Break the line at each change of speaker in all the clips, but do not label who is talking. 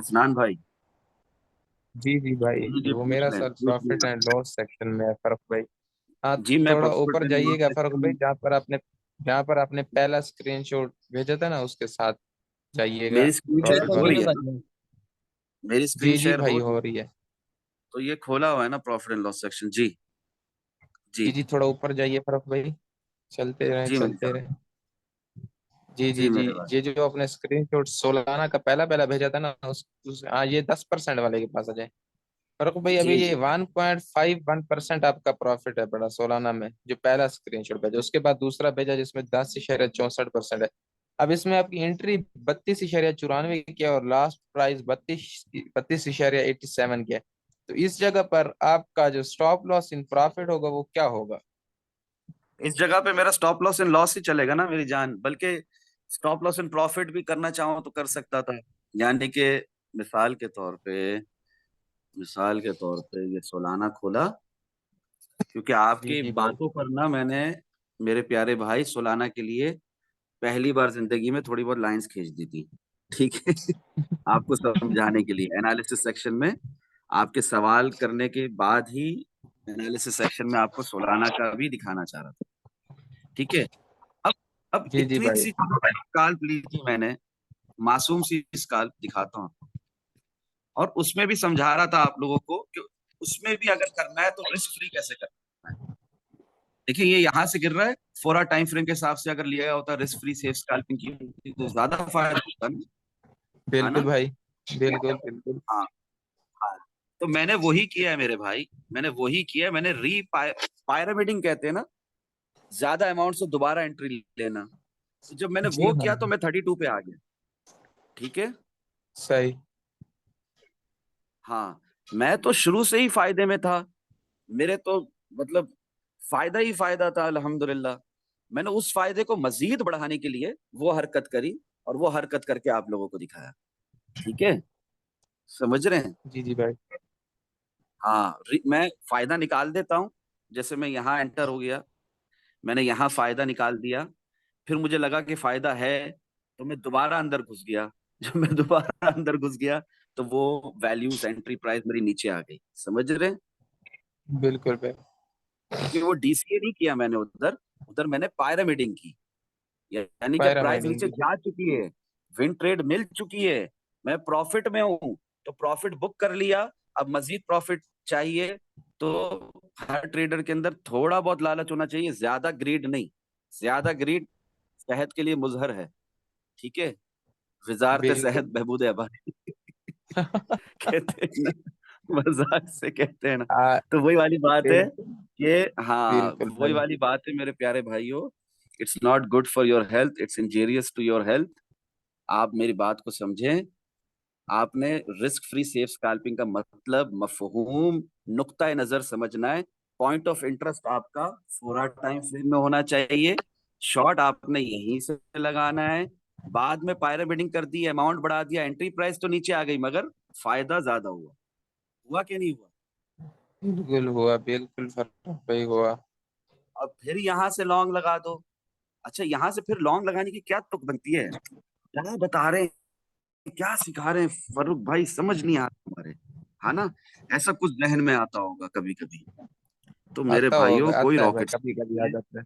हसनान भाई।
जी जी भाई।
जी जी
वो
पूछ
मेरा
लें
सर
पूछ
प्रॉफिट
लें।
एंड लॉस सेक्शन में है फर्क भाई। हाँ,
जी मैं
थोड़ा
प्रॉफिट
ऊपर
एंड लॉस
जाइएगा फर्क भाई,
सेक्शन।
जहाँ पर आपने पहला स्क्रीनशॉट भेजा था ना उसके साथ जाइएगा।
मेरी स्क्रीन शेयर
प्रॉफिट
हो
वाले
रही है
पे।
ना? मेरी स्क्रीन
जी जी
शेयर हो
भाई
रही
हो
है?
रही है।
तो ये खोला हुआ है ना प्रॉफिट एंड लॉस सेक्शन? जी
जी
जी।
जी थोड़ा ऊपर जाइए फर्क भाई। चलते रहे
जी मेरी
चलते
तरफ।
रहे। जी जी
जी
जी।
मेरे भाई।
ये जो अपने स्क्रीनशॉट सोलाना का पहला पहला भेजा था ना हाँ, ये 10% वाले के पास आ जाए। फर्क भाई अभी
जी
ये
जी।
1.51% आपका प्रॉफिट है बड़ा सोलाना में, जो पहला स्क्रीनशॉट भेजा। उसके बाद दूसरा भेजा जिसमें 10.64% है। अब इसमें आपकी एंट्री 32.94 की है और लास्ट प्राइस 32.87 की है। तो इस जगह पर आपका जो स्टॉप लॉस इन प्रॉफिट होगा वो क्या होगा?
इस जगह पे मेरा स्टॉप लॉस एंड लॉस ही चलेगा ना मेरी जान, बल्कि स्टॉप लॉस एंड प्रॉफिट भी करना चाहूँ तो कर सकता था। यानी कि मिसाल के तौर पे मिसाल के तौर पे ये सोलाना खोला, क्योंकि
जी
आपकी
जी भाई।
बातों पर ना मैंने, मेरे प्यारे भाई, सोलाना के लिए पहली बार जिंदगी में थोड़ी बहुत लाइंस खींच दी थी। ठीक है। आपको समझाने के लिए एनालिसिस सेक्शन में, आपके सवाल करने के बाद ही एनालिसिस सेक्शन में आपको सोलाना का भी दिखाना चाह रहा था। ठीक है। अब अब
जी जी
इतनी
भाई।
सी स्काल्प ली थी मैंने, मासूम सी स्काल्प दिखाता हूँ। और उसमें भी समझा रहा था आप लोगों को कि उसमें भी अगर करना है तो रिस्क फ्री कैसे करना है। देखिए ये यहाँ से गिर रहा है, 4 टाइम फ्रेम के हिसाब से अगर लिया होता रिस्क फ्री सेफ स्कैल्पिंग की होती तो ज्यादा फायदा होता ना। है
बिल्कुल
ना?
भाई। बिल्कुल बिल्कुल।
हाँ हाँ। तो मैंने वही किया है मेरे भाई, मैंने वही किया है। मैंने पायरामिडिंग कहते हैं ना, ज्यादा अमाउंट से दोबारा एंट्री लेना। तो जब मैंने
जी
वो
हाँ।
किया तो मैं 32 पे आ गया। ठीक है।
सही।
हाँ, मैं तो शुरू से ही फायदे में था। मेरे तो मतलब फायदा ही फायदा था अल्हम्दुलिल्लाह। मैंने उस फायदे को मजीद बढ़ाने के लिए वो हरकत करी, और वो हरकत करके आप लोगों को दिखाया। ठीक है, समझ रहे हैं?
जी जी भाई।
हाँ, मैं फायदा निकाल देता हूँ। जैसे मैं यहाँ एंटर हो गया, मैंने यहाँ फायदा निकाल दिया, फिर मुझे लगा कि फायदा है तो मैं दोबारा अंदर घुस गया। जब मैं दोबारा अंदर घुस गया तो वो वैल्यूज एंट्री प्राइस मेरी नीचे आ गई। समझ रहे हैं?
बिल्कुल भाई।
क्योंकि वो डीसीए नहीं किया मैंने उधर, उधर मैंने पायरामिडिंग की। यानी कि प्राइस
पैरामाइडिंग
नीचे
जी।
जा चुकी है, विन ट्रेड मिल चुकी है, मैं प्रॉफिट में हूं, तो प्रॉफिट बुक कर लिया। अब मजीद प्रॉफिट चाहिए तो हर ट्रेडर के अंदर थोड़ा बहुत लालच होना चाहिए, ज्यादा ग्रीड नहीं। ज्यादा ग्रीड सेहत के लिए मुजहर है। ठीक है, वजारत सेहत
बिल्कुल।
बहबूद आबादी कहते हैं ना, मजाक से कहते हैं ना।
आ,
तो वही वाली बात है
बिल्कुल।
कि हाँ,
बिल्कुल
वही
भाई।
वाली बात है मेरे प्यारे भाइयों। It's not good for your health, it's injurious to your health. आप मेरी बात को समझें। आपने रिस्क फ्री सेफ स्कैल्पिंग का मतलब, मफहूम, नुक्ता नजर समझना है। पॉइंट ऑफ इंटरेस्ट आपका 4 टाइम फ्रेम में होना चाहिए। शॉर्ट आपने यहीं से लगाना है। बाद में पायरा बिडिंग कर दी, अमाउंट बढ़ा दिया, एंट्री प्राइस तो नीचे आ गई, मगर फायदा ज्यादा हुआ। हुआ कि नहीं हुआ?
बिल्कुल हुआ, बिल्कुल फर्क भाई हुआ।
अब फिर यहां से लॉन्ग लगा दो। अच्छा, यहां से फिर लॉन्ग लगाने की क्या तुक बनती है? क्या बता रहे हैं, क्या सिखा रहे हैं फरूक भाई, समझ नहीं आ रहा हमारे। है ना? ऐसा कुछ जहन में आता होगा कभी कभी। तो मेरे भाइयों, कोई
आता है भाई,
रॉकेट
कभी
साइंस
कभी आ
नहीं है।
जाता है।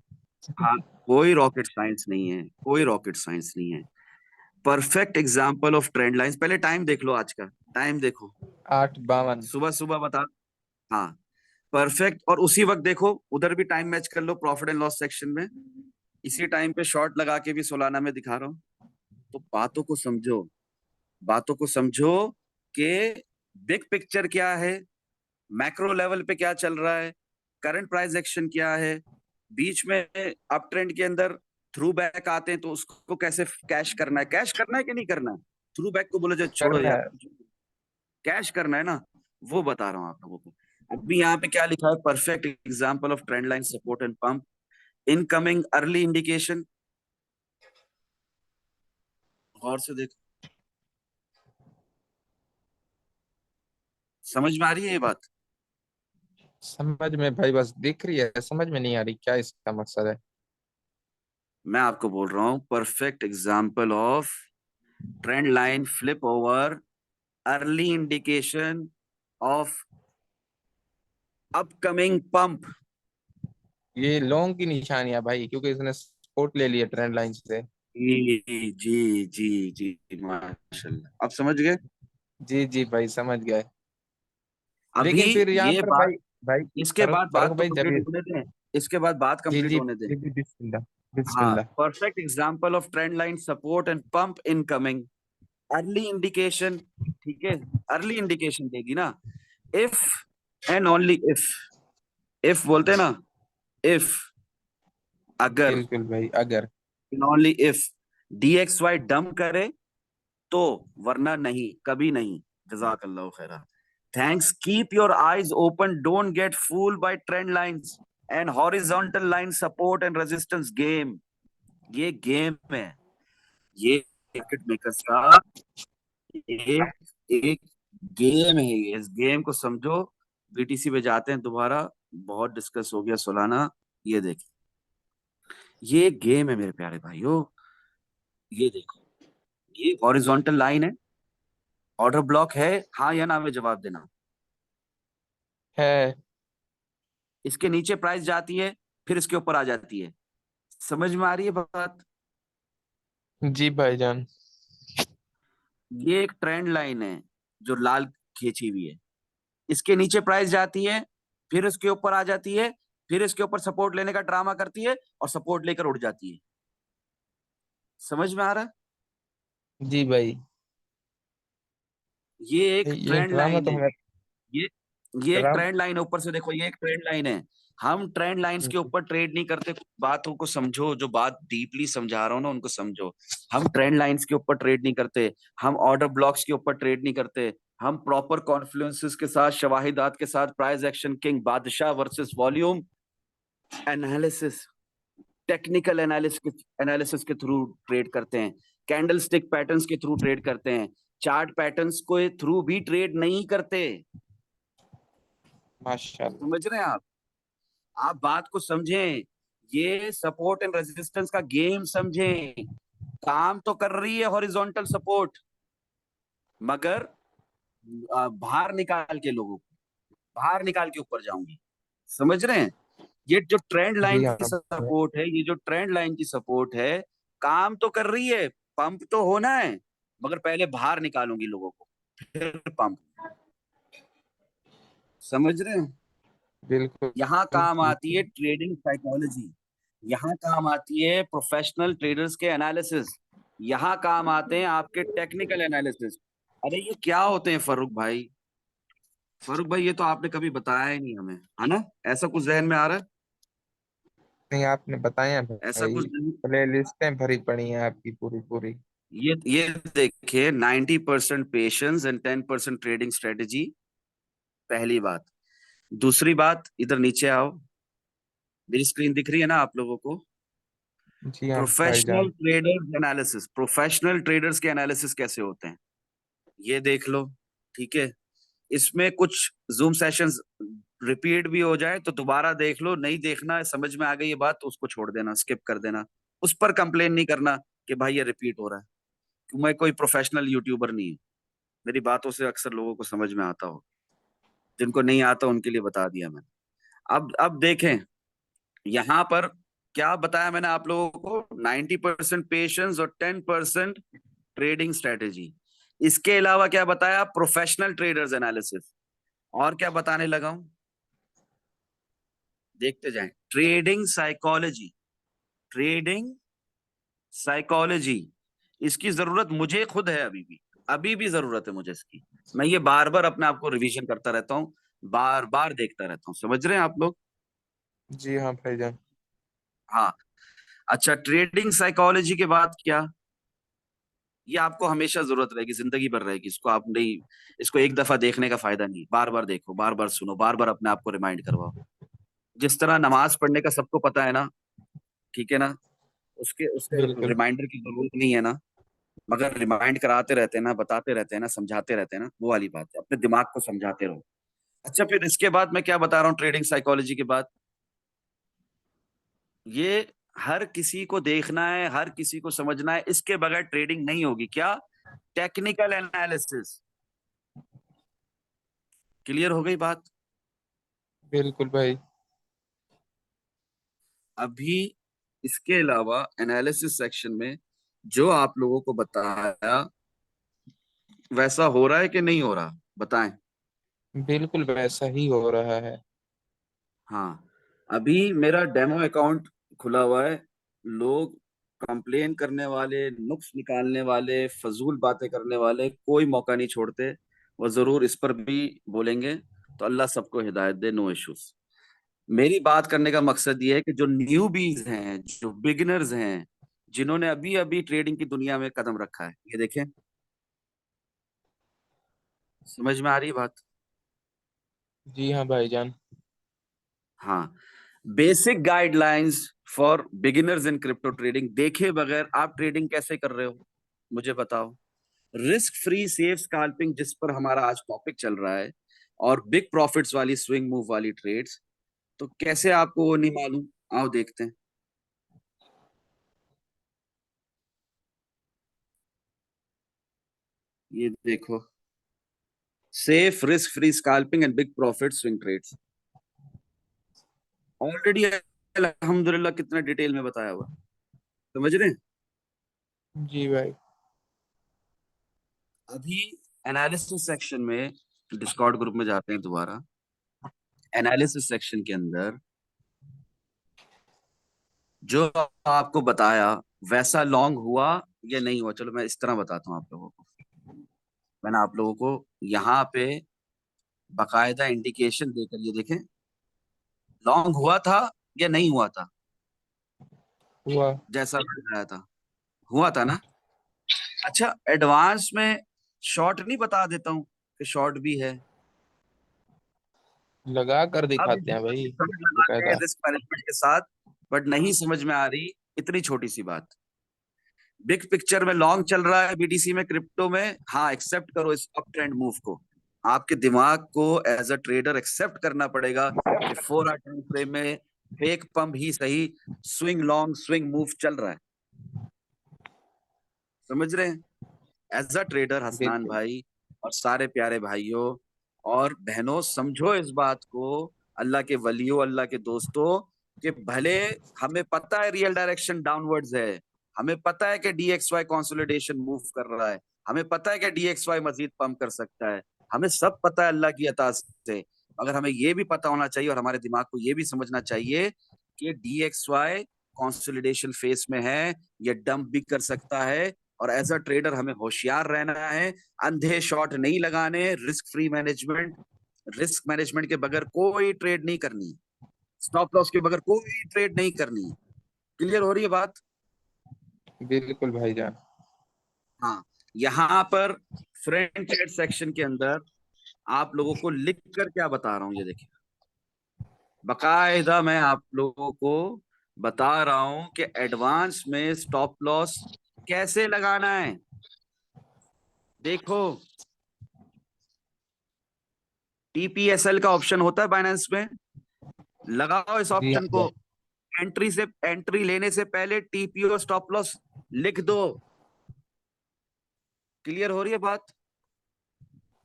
हाँ, कोई रॉकेट साइंस नहीं है, कोई रॉकेट साइंस नहीं है। Perfect example of trend lines. पहले टाइम देख लो, आज का टाइम देखो।
8:52।
सुबह सुबह बता। हाँ, परफेक्ट। और उसी वक्त देखो, उधर भी टाइम मैच कर लो प्रॉफिट एंड लॉस सेक्शन में। इसी टाइम पे शॉर्ट लगा के भी सोलाना में दिखा रहा हूँ। तो बातों को समझो, बातों को समझो कि बिग पिक्चर क्या है, मैक्रो लेवल पे क्या चल रहा है, करंट प्राइस एक्शन क्या है, बीच में अप ट्रेंड के अंदर थ्रू बैक आते हैं तो उसको कैसे कैश करना है कि नहीं करना है। थ्रू बैक को बोले जो छोड़ो
करना
यार,
है।
कैश करना है ना, वो बता रहा हूँ आप लोगों को। अभी यहाँ पे क्या लिखा है? Perfect example of trend line support and pump, incoming early indication. गौर से देखो, समझ में आ रही है ये बात?
समझ में भाई बस दिख रही है, समझ में नहीं आ रही क्या इसका मकसद है।
मैं आपको बोल रहा हूँ perfect example of trend line flip over early indication of upcoming pump.
ये लॉन्ग की निशानी है भाई, क्योंकि इसने सपोर्ट ले लिया ट्रेंड लाइन से।
जी जी जी जी, माशाल्लाह, अब समझ गए।
जी जी भाई, समझ गए।
अभी
लेकिन फिर यहाँ
ये
पर
बात,
भाई, भाई
इसके
फर्क
बाद
फर्क
बात तो
भाई जब
कंप्लीट
ये,
होने दें, इसके बाद बात
जी
कंप्लीट
जी
होने दें।
जी जी, बिस्मिल्लाह
हाँ,
बिस्मिल्लाह।
Perfect example of trend line support and pump incoming. Early indication, ठीक है, अर्ली इंडिकेशन देगी ना, इफ एंड ओनली इफ बोलते हैं ना, इफ, अगर,
बिल्कुल भाई, अगर।
In only if DXY dump करे तो, वरना नहीं, कभी नहीं। जजाकल्लाह खैरा। Thanks, keep your eyes open, don't get fooled by trend lines and horizontal line support and resistance game. ये गेम है, ये मार्केट मेकर्स का एक एक गेम है, ये, इस गेम को समझो। BTC पे जाते हैं दोबारा, बहुत डिस्कस हो गया सोलाना। ये देखिए, ये गेम है मेरे प्यारे भाइयों। ये देखो, ये हॉरिजॉन्टल लाइन है, ऑर्डर ब्लॉक है, हाँ या ना में जवाब देना।
है।
इसके नीचे प्राइस जाती है, फिर इसके ऊपर आ जाती है। समझ में आ रही है बात?
जी भाईजान।
ये एक ट्रेंड लाइन है जो लाल खींची हुई है, इसके नीचे प्राइस जाती है, फिर इसके ऊपर आ जाती है, फिर इसके ऊपर सपोर्ट लेने का ड्रामा करती है और सपोर्ट लेकर उड़ जाती है। समझ में आ रहा है?
जी भाई,
ये एक
ये
ट्रेंड
ड्रामा
लाइन
तो
है।
हमें
ये ये एक
ड्राम
ट्रेंड लाइन है, ऊपर से देखो, ये एक ट्रेंड लाइन है। हम ट्रेंड लाइंस के ऊपर ट्रेड नहीं करते। बातों को समझो, जो बात डीपली समझा रहा हूं ना उनको समझो। हम ट्रेंड लाइंस के ऊपर ट्रेड नहीं करते, हम ऑर्डर ब्लॉक्स के ऊपर ट्रेड नहीं करते। हम प्रॉपर कॉन्फ्लुएंसेस के साथ, शवाहिदात के साथ, प्राइस एक्शन किंग बादशाह versus volume analysis, technical analysis के थ्रू ट्रेड करते हैं। कैंडल स्टिक पैटर्न्स के थ्रू ट्रेड करते हैं। चार्ट पैटर्न्स को थ्रू भी ट्रेड नहीं करते।
माशाल्लाह।
समझ रहे हैं आप बात को समझें। ये सपोर्ट एंड रेजिस्टेंस का गेम समझें। काम तो कर रही है हॉरिजॉन्टल सपोर्ट, मगर बाहर निकाल के लोगों को, बाहर निकाल के ऊपर जाऊंगी। समझ रहे हैं? ये जो ट्रेंड
जी
लाइन की
हाँ।
सपोर्ट है, ये जो ट्रेंड लाइन की सपोर्ट है, काम तो कर रही है, पंप तो होना है, मगर पहले बाहर निकालूंगी लोगों को, फिर पंप। समझ रहे हैं?
बिल्कुल
यहाँ काम आती है
बिल्कुल।
ट्रेडिंग साइकोलॉजी, यहाँ काम आती है प्रोफेशनल ट्रेडर्स के एनालिसिस, यहाँ काम आते हैं आपके टेक्निकल एनालिसिस। अरे ये क्या होते हैं फरूक भाई? फरूक भाई, ये तो आपने कभी बताया ही नहीं हमें, है ना? ऐसा कुछ जहन में आ रहा है?
नहीं, आपने बताया
ऐसा
भाई।
कुछ
प्ले लिस्टें भरी पड़ी हैं आपकी पूरी पूरी।
ये देखिए, 90% पेशेंस एंड 10% ट्रेडिंग स्ट्रेटेजी, पहली बात। दूसरी बात, इधर नीचे आओ, मेरी स्क्रीन दिख रही है ना आप लोगों को?
जी हाँ
प्रोफेशनल
भाईजान।
ट्रेडर्स एनालिसिस, प्रोफेशनल ट्रेडर्स के एनालिसिस कैसे होते हैं, ये देख लो। ठीक है, इसमें कुछ जूम सेशंस रिपीट भी हो जाए तो दोबारा देख लो, नहीं देखना है, समझ में आ गई ये बात तो उसको छोड़ देना, स्किप कर देना। उस पर कंप्लेन नहीं करना कि भाई ये रिपीट हो रहा है, क्यों? मैं कोई प्रोफेशनल यूट्यूबर नहीं हूँ, मेरी बातों से अक्सर लोगों को समझ में आता हो, जिनको नहीं आता उनके लिए बता दिया मैंने। अब देखें, यहां पर क्या बताया मैंने आप लोगों को? 90% पेशेंस और 10% ट्रेडिंग स्ट्रेटेजी। इसके अलावा क्या बताया? Professional traders analysis. और क्या बताने लगा हूं, देखते जाएं। ट्रेडिंग साइकोलॉजी, ट्रेडिंग साइकोलॉजी, इसकी जरूरत मुझे खुद है, अभी भी जरूरत है मुझे इसकी। मैं ये बार बार अपने आप को रिवीजन करता रहता हूँ, बार बार देखता रहता हूँ। समझ रहे हैं आप लोग?
जी हाँ भाईजान।
हाँ। अच्छा, ट्रेडिंग साइकोलॉजी के बाद क्या? ये आपको हमेशा जरूरत रहेगी, जिंदगी भर रहेगी, इसको आप नहीं, इसको एक दफा देखने का फायदा नहीं, बार बार देखो, बार बार सुनो, बार बार अपने आप को रिमाइंड करवाओ। जिस तरह नमाज पढ़ने का सबको पता है ना, ठीक है ना, उसके उसके
बिल्कुल
रिमाइंडर की जरूरत नहीं है ना, मगर रिमाइंड कराते रहते हैं ना, बताते रहते हैं ना, समझाते रहते हैं ना, वो वाली बात है, अपने दिमाग को समझाते रहो। अच्छा, फिर इसके बाद मैं क्या बता रहा हूँ ट्रेडिंग साइकोलॉजी के बाद? ये हर किसी को देखना है, हर किसी को समझना है, इसके बगैर ट्रेडिंग नहीं होगी। क्या? टेक्निकल एनालिसिस, क्लियर हो गई बात?
बिल्कुल भाई।
अभी इसके अलावा एनालिसिस सेक्शन में जो आप लोगों को बताया वैसा हो रहा है कि नहीं हो रहा, बताएं।
बिल्कुल वैसा ही हो रहा है।
हाँ, अभी मेरा डेमो अकाउंट खुला हुआ है। लोग कंप्लेन करने वाले, नुक्स निकालने वाले, फजूल बातें करने वाले कोई मौका नहीं छोड़ते। वो जरूर इस पर भी बोलेंगे। तो अल्लाह सबको हिदायत दे, नो इश्यूज। मेरी बात करने का मकसद ये है कि जो न्यूबीज हैं, जो बिगिनर्स हैं, जिन्होंने अभी अभी ट्रेडिंग की दुनिया में कदम रखा है, ये देखें। समझ में आ रही है बात?
जी हाँ भाईजान।
हाँ, basic guidelines for beginners in crypto trading देखे बगैर आप ट्रेडिंग कैसे कर रहे हो, मुझे बताओ। रिस्क फ्री सेफ स्कैल्पिंग, जिस पर हमारा आज टॉपिक चल रहा है, और बिग प्रॉफिट्स वाली स्विंग मूव वाली ट्रेड्स, तो कैसे आपको वो नहीं मालूम? आओ देखते हैं। ये देखो, safe risk free scalping and big profit swing trades, already अल्हम्दुलिल्लाह कितना डिटेल में बताया हुआ। समझ रहे हैं?
जी भाई।
अभी एनालिसिस सेक्शन में, डिस्कॉर्ड ग्रुप में जाते हैं दोबारा। एनालिसिस सेक्शन के अंदर जो आपको बताया वैसा लॉन्ग हुआ या नहीं हुआ, चलो मैं इस तरह बताता हूँ आप लोगों को। मैंने आप लोगों को यहाँ पे बकायदा इंडिकेशन देकर ये देखें, लॉन्ग हुआ था या नहीं हुआ था,
हुआ।
जैसा बताया था, हुआ था ना। अच्छा, एडवांस में शॉर्ट नहीं बता देता हूँ कि शॉर्ट भी है।
लगा कर
अब
दिखाते हैं भाई।
समझ लगाते हैं
बकायदा।
रिस्क मैनेजमेंट के साथ, बट नहीं समझ में आ रही इतनी छोटी सी बात। बिग पिक्चर में लॉन्ग चल रहा है बीटीसी में, क्रिप्टो में, हाँ एक्सेप्ट करो इस अप ट्रेंड मूव को। आपके दिमाग को एज अ ट्रेडर एक्सेप्ट करना पड़ेगा कि 4 आवर टाइम फ्रेम में फेक पंप ही सही, स्विंग लॉन्ग स्विंग मूव चल रहा है। समझ रहे हैं? एज अ ट्रेडर हसनान
बिल्कुल।
भाई और सारे प्यारे भाइयों और बहनों, समझो इस बात को, अल्लाह के वलियों, अल्लाह के दोस्तों, कि भले हमें पता है रियल डायरेक्शन डाउनवर्ड्स है, हमें पता है कि डीएक्सवाई कंसोलिडेशन मूव कर रहा है, हमें पता है कि डीएक्सवाई मजीद पंप कर सकता है, हमें सब पता है अल्लाह की अता से। मगर हमें यह भी पता होना चाहिए और हमारे दिमाग को यह भी समझना चाहिए कि डीएक्सवाई कंसोलिडेशन फेस में है, ये डंप भी कर सकता है। और एज अ ट्रेडर हमें होशियार रहना है, अंधे शॉट नहीं लगाने, risk free management, risk management के बगैर कोई ट्रेड नहीं करनी, स्टॉप लॉस के बगैर कोई ट्रेड नहीं करनी। क्लियर हो रही है बात?
बिल्कुल भाईजान।
हाँ, यहाँ पर फ्रेंड चैट सेक्शन के अंदर आप लोगों को लिख कर क्या बता रहा हूँ, ये देखिए। बकायदा मैं आप लोगों को बता रहा हूं कि एडवांस में स्टॉप लॉस कैसे लगाना है। देखो, टीपीएसएल का ऑप्शन होता है बाइनेंस में, लगाओ इस
जी
ऑप्शन
हाँ।
को। एंट्री लेने से पहले टीपीओ स्टॉप लॉस लिख दो। क्लियर हो रही है बात?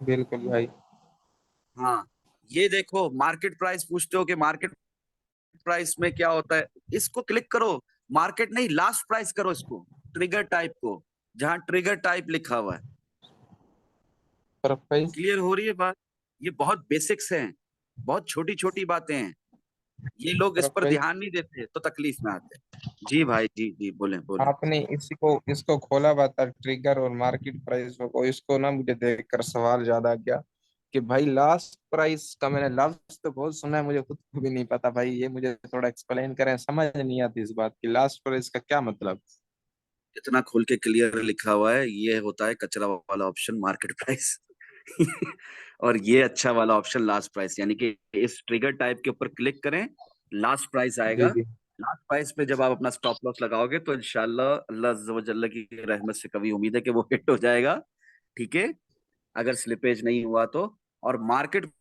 बिल्कुल भाई।
हाँ, ये देखो, मार्केट प्राइस पूछते हो कि मार्केट प्राइस में क्या होता है, इसको क्लिक करो। मार्केट नहीं, लास्ट प्राइस करो इसको, ट्रिगर टाइप को, जहां ट्रिगर टाइप लिखा हुआ है।
परफेक्ट।
क्लियर हो रही है बात? ये बहुत बेसिक्स हैं, बहुत छोटी छोटी बातें हैं। ये लोग इस पर
परफेक्ट।
ध्यान नहीं देते तो तकलीफ में आते हैं। जी भाई, जी जी, बोले बोले।
आपने इसी को इसको खोला हुआ था ट्रिगर और मार्केट प्राइस को, इसको ना मुझे देखकर सवाल ज्यादा क्या कि भाई लास्ट प्राइस का मैंने लफ्ज तो बहुत सुना है, मुझे खुद को भी नहीं पता भाई, ये मुझे थोड़ा एक्सप्लेन करें, समझ नहीं आती इस बात की लास्ट प्राइस का क्या मतलब।
इतना खोल के क्लियर लिखा हुआ है, ये होता है कचरा वाला ऑप्शन, मार्केट प्राइस। और ये अच्छा वाला ऑप्शन लास्ट प्राइस, यानी कि इस ट्रिगर टाइप के ऊपर क्लिक करें, लास्ट प्राइस आएगा।
जी जी।
लास्ट प्राइस पे जब आप अपना स्टॉप लॉस लगाओगे तो इंशाल्लाह अल्लाह अज़्ज़ व जल्ल की रहमत से कभी उम्मीद है कि वो हिट हो जाएगा। ठीक है, अगर स्लिपेज नहीं हुआ तो। और मार्केट